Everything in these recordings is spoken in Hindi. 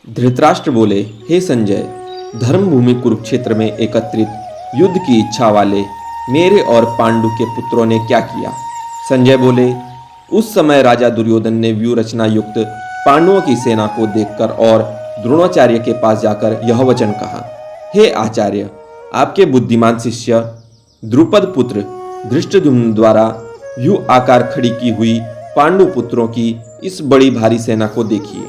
धृतराष्ट्र बोले, हे संजय, धर्मभूमि कुरुक्षेत्र में एकत्रित युद्ध की इच्छा वाले मेरे और पांडु के पुत्रों ने क्या किया? संजय बोले, उस समय राजा दुर्योधन ने व्यूह रचना युक्त पांडवों की सेना को देखकर और द्रोणाचार्य के पास जाकर यह वचन कहा, हे आचार्य, आपके बुद्धिमान शिष्य द्रुपद पुत्र धृष्टद्युम्न द्वारा व्यूह आकार खड़ी की हुई पांडु पुत्रों की इस बड़ी भारी सेना को देखिए।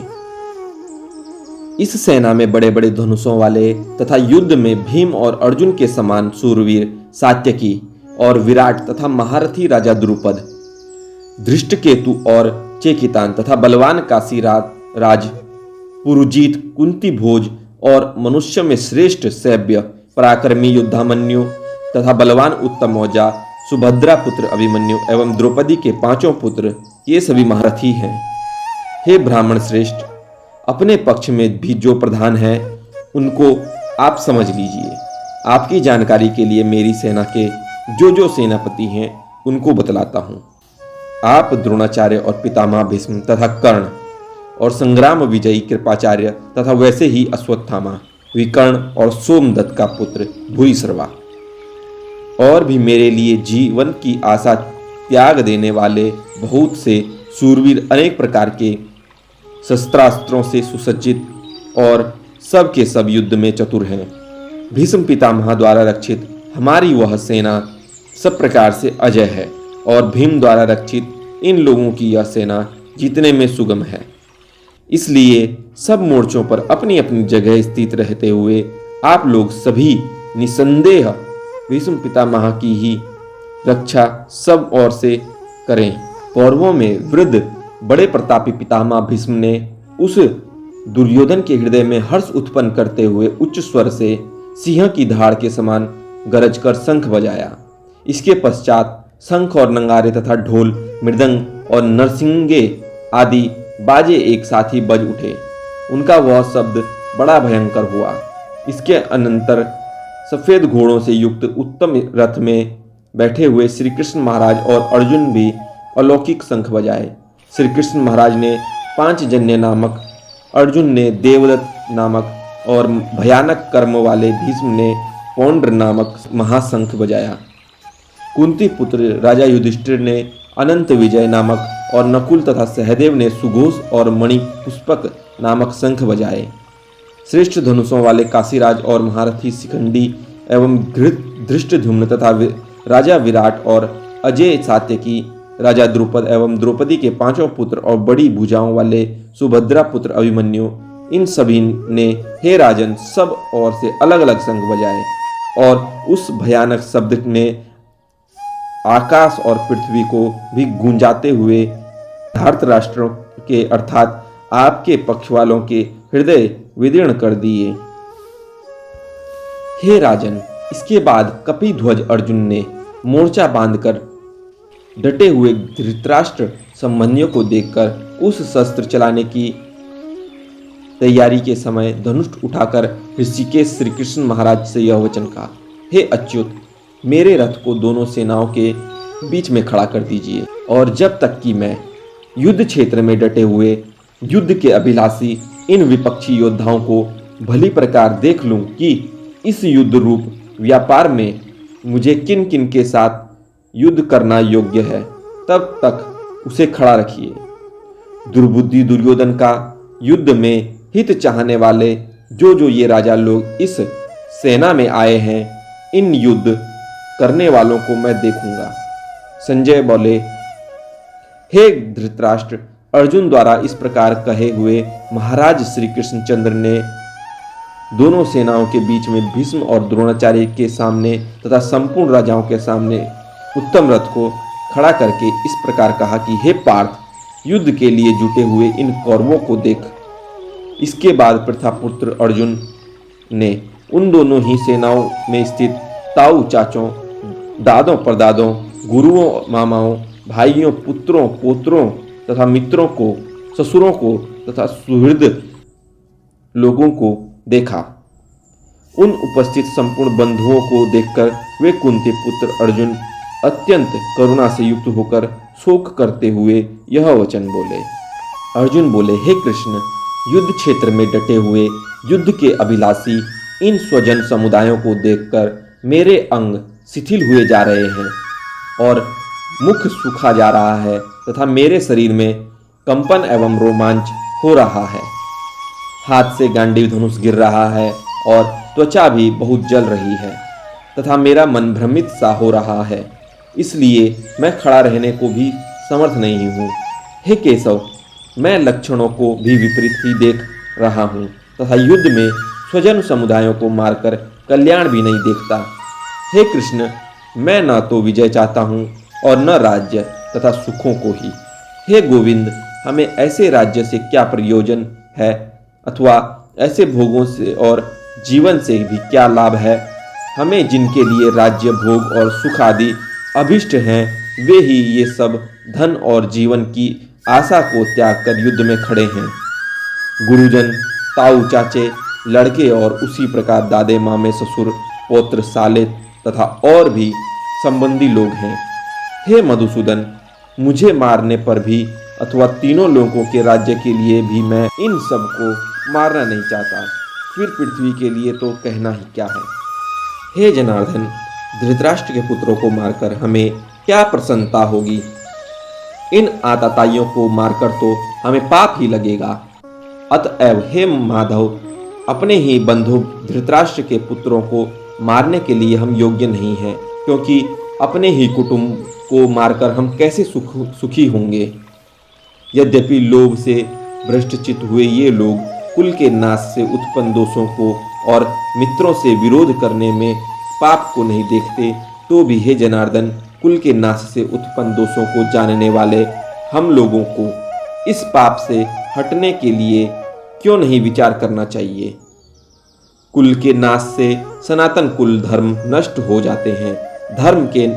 इस सेना में बड़े बड़े धनुषों वाले तथा युद्ध में भीम और अर्जुन के समान सूरवीर सात्यकी और विराट तथा महारथी राजा द्रुपद, धृष्टकेतु और चेकितान तथा बलवान काशीराज पुरुजीत, कुंती भोज और मनुष्य में श्रेष्ठ सैव्य पराक्रमी युद्धामन्यु तथा बलवान उत्तम औजा सुभद्रा पुत्र अभिमन्यु एवं द्रौपदी के पांचों पुत्र, ये सभी महारथी हैं। हे ब्राह्मण श्रेष्ठ, अपने पक्ष में भी जो प्रधान हैं उनको आप समझ लीजिए। आपकी जानकारी के लिए मेरी सेना के जो सेनापति हैं उनको बतलाता हूँ। आप द्रोणाचार्य और पितामह भीष्म तथा कर्ण और संग्राम विजयी कृपाचार्य तथा वैसे ही अश्वत्थामा, विकर्ण और सोमदत्त का पुत्र भूरिश्रवा और भी मेरे लिए जीवन की आशा त्याग देने वाले बहुत से सूरवीर अनेक प्रकार के शस्त्रास्त्रों से सुसज्जित और सब के सब युद्ध में चतुर हैं। भीष्म पितामह द्वारा रक्षित हमारी वह सेना सब प्रकार से अजय है और भीम द्वारा रक्षित इन लोगों की यह सेना जीतने में सुगम है। इसलिए सब मोर्चों पर अपनी अपनी जगह स्थित रहते हुए आप लोग सभी निसंदेह भीष्म पितामह की ही रक्षा सब ओर से करें। कौरवों में वृद्ध बड़े प्रतापी पितामह भीष्म ने उस दुर्योधन के हृदय में हर्ष उत्पन्न करते हुए उच्च स्वर से सिंह की धाड़ के समान गरज कर शंख बजाया। इसके पश्चात शंख और नंगारे तथा ढोल, मृदंग और नरसिंगे आदि बाजे एक साथ ही बज उठे। उनका वह शब्द बड़ा भयंकर हुआ। इसके अनंतर सफेद घोड़ों से युक्त उत्तम रथ में बैठे हुए श्री कृष्ण महाराज और अर्जुन भी अलौकिक शंख बजाए। श्री कृष्ण महाराज ने पांचजन्य नामक, अर्जुन ने देवदत्त नामक और भयानक कर्म वाले भीष्म ने पौंड्र नामक महाशंख बजाया। कुंती पुत्र राजा युधिष्ठिर ने अनंत विजय नामक और नकुल तथा सहदेव ने सुघोष और मणि पुष्पक नामक शंख बजाए। श्रेष्ठ धनुषों वाले काशीराज और महारथी शिखंडी एवं धृष्टद्युम्न तथा राजा विराट और अजय सात्यकी, राजा द्रुपद एवं द्रौपदी के पांचों पुत्र और बड़ी भुजाओं वाले सुभद्रा पुत्र अभिमन्यु, इन सभी ने हे राजन सब ओर से अलग अलग शंख बजाए और उस भयानक शब्द ने आकाश और पृथ्वी को भी गूंजाते हुए धृतराष्ट्र के अर्थात आपके पक्ष वालों के हृदय विदीर्ण कर दिए। हे राजन, इसके बाद कपिध्वज अर्जुन ने मोर्चा बांधकर डटे हुए धृतराष्ट्र संबंधियों को देखकर उस शस्त्र चलाने की तैयारी के समय धनुष उठाकर ऋषिकेश श्री कृष्ण महाराज से यह वचन कहा, हे अच्युत, मेरे रथ को दोनों सेनाओं के बीच में खड़ा कर दीजिए और जब तक कि मैं युद्ध क्षेत्र में डटे हुए युद्ध के अभिलाषी इन विपक्षी योद्धाओं को भली प्रकार देख लूं कि इस युद्ध रूप व्यापार में मुझे किन किन के साथ युद्ध करना योग्य है, तब तक उसे खड़ा रखिए। दुर्बुद्धि दुर्योधन का युद्ध में हित चाहने वाले जो ये राजा लोग इस सेना में आए हैं, इन युद्ध करने वालों को मैं देखूंगा। संजय बोले, हे धृतराष्ट्र, अर्जुन द्वारा इस प्रकार कहे हुए महाराज श्री कृष्णचंद्र ने दोनों सेनाओं के बीच में भीष्म और द्रोणाचार्य के सामने तथा संपूर्ण राजाओं के सामने उत्तम रथ को खड़ा करके इस प्रकार कहा कि हे पार्थ, युद्ध के लिए जुटे हुए इन कौरवों को देख। इसके बाद प्रथापुत्र अर्जुन ने उन दोनों ही सेनाओं में स्थित ताऊ चाचों, दादों परदादों, गुरुओं मामाओं, भाइयों, पुत्रों, पोत्रों तथा मित्रों को, ससुरों को तथा सुहृद लोगों को देखा। उन उपस्थित संपूर्ण बंधुओं को देखकर वे कुंती पुत्र अर्जुन अत्यंत करुणा से युक्त होकर शोक करते हुए यह वचन बोले। अर्जुन बोले, हे कृष्ण, युद्ध क्षेत्र में डटे हुए युद्ध के अभिलाषी इन स्वजन समुदायों को देखकर मेरे अंग शिथिल हुए जा रहे हैं और मुख सूखा जा रहा है तथा मेरे शरीर में कंपन एवं रोमांच हो रहा है। हाथ से गांडीव धनुष गिर रहा है और त्वचा भी बहुत जल रही है तथा मेरा मन भ्रमित सा हो रहा है, इसलिए मैं खड़ा रहने को भी समर्थ नहीं हूँ। हे केशव, मैं लक्षणों को भी विपरीत ही देख रहा हूँ तथा युद्ध में स्वजन समुदायों को मारकर कल्याण भी नहीं देखता। हे कृष्ण, मैं न तो विजय चाहता हूँ और न राज्य तथा सुखों को ही। हे गोविंद, हमें ऐसे राज्य से क्या प्रयोजन है अथवा ऐसे भोगों से और जीवन से भी क्या लाभ है। हमें जिनके लिए राज्य भोग और सुख आदि अभिष्ट हैं, वे ही ये सब धन और जीवन की आशा को त्याग कर युद्ध में खड़े हैं। गुरुजन, ताऊ चाचे, लड़के और उसी प्रकार दादे मामे ससुर पौत्र साले तथा और भी संबंधी लोग हैं। हे मधुसूदन, मुझे मारने पर भी अथवा तीनों लोगों के राज्य के लिए भी मैं इन सब को मारना नहीं चाहता, फिर पृथ्वी के लिए तो कहना ही क्या है। हे जनार्दन, धृतराष्ट्र के पुत्रों को मारकर हमें क्या प्रसन्नता होगी। इन आतताइयों को मारकर तो हमें पाप ही लगेगा। अतएव हे माधव, अपने ही बंधु धृतराष्ट्र के पुत्रों को मारने के लिए हम योग्य नहीं हैं, क्योंकि अपने ही कुटुंब को मारकर हम कैसे सुखी होंगे। यद्यपि लोभ से भ्रष्टचित हुए ये लोग कुल के नाश से उत्पन्न दोषों को और मित्रों से विरोध करने में पाप को नहीं देखते, तो भी हे जनार्दन, कुल के नाश से उत्पन्न दोषों को जानने वाले हम लोगों को इस पाप से हटने के लिए क्यों नहीं विचार करना चाहिए। कुल के नाश से सनातन कुल धर्म नष्ट हो जाते हैं। धर्म के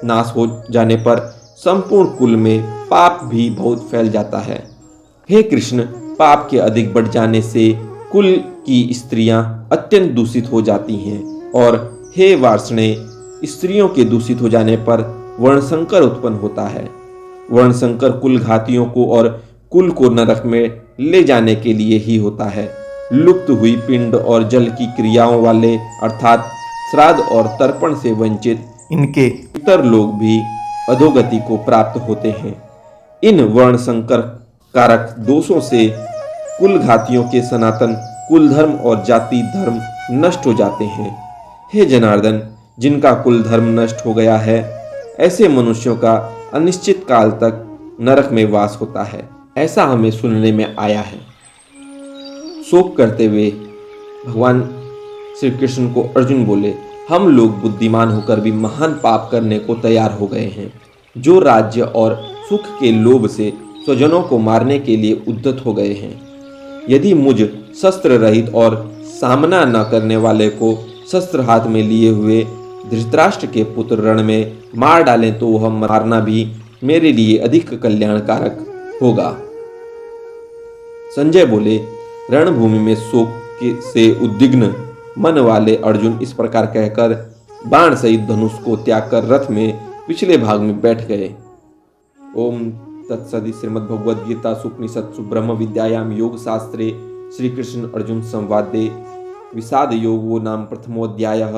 नाश हो जाने पर संपूर्ण कुल में पाप भी बहुत फैल जाता है। हे कृष्ण, पाप के अधिक बढ़ जाने से कुल की स्त्रियां अत्यंत दूषित हो जाती हैं और हे वार्ष्णे, स्त्रियों के दूषित हो जाने पर वर्णशंकर उत्पन्न होता है। वर्णशंकर कुल घातियों को और कुल को नरक में ले जाने के लिए ही होता है। लुप्त हुई पिंड और जल की क्रियाओं वाले अर्थात श्राद्ध और तर्पण से वंचित इनके इतर लोग भी अधोगति को प्राप्त होते हैं। इन वर्णशंकर कारक दोषों से कुल घातियों के सनातन कुल धर्म और जाति धर्म नष्ट हो जाते हैं। हे जनार्दन, जिनका कुल धर्म नष्ट हो गया है, ऐसे मनुष्यों का अनिश्चित काल तक नरक में वास होता है, ऐसा हमें सुनने में आया है। शोक करते हुए भगवान श्री कृष्ण को अर्जुन बोले, हम लोग बुद्धिमान होकर भी महान पाप करने को तैयार हो गए हैं, जो राज्य और सुख के लोभ से स्वजनों को मारने के लिए उद्यत हो गए हैं। यदि मुझ शस्त्र रहित और सामना न करने वाले को शस्त्र हाथ में लिए हुए धृतराष्ट्र के पुत्र रण में मार डालें तो वह मारना भी मेरे लिए अधिक कल्याणकारक होगा। संजय बोले, रणभूमि में शोक से उद्विग्न मन वाले अर्जुन इस प्रकार कहकर बाण सहित धनुष को त्याग कर रथ में पिछले भाग में बैठ गए। ओम तत्सदि श्रीमद्भगवद्गीता सुपनिषत्सु ब्रह्म विद्यायाम योग शास्त्रे श्री कृष्ण अर्जुन संवादे विषाद योगो नाम प्रथमोऽध्यायः।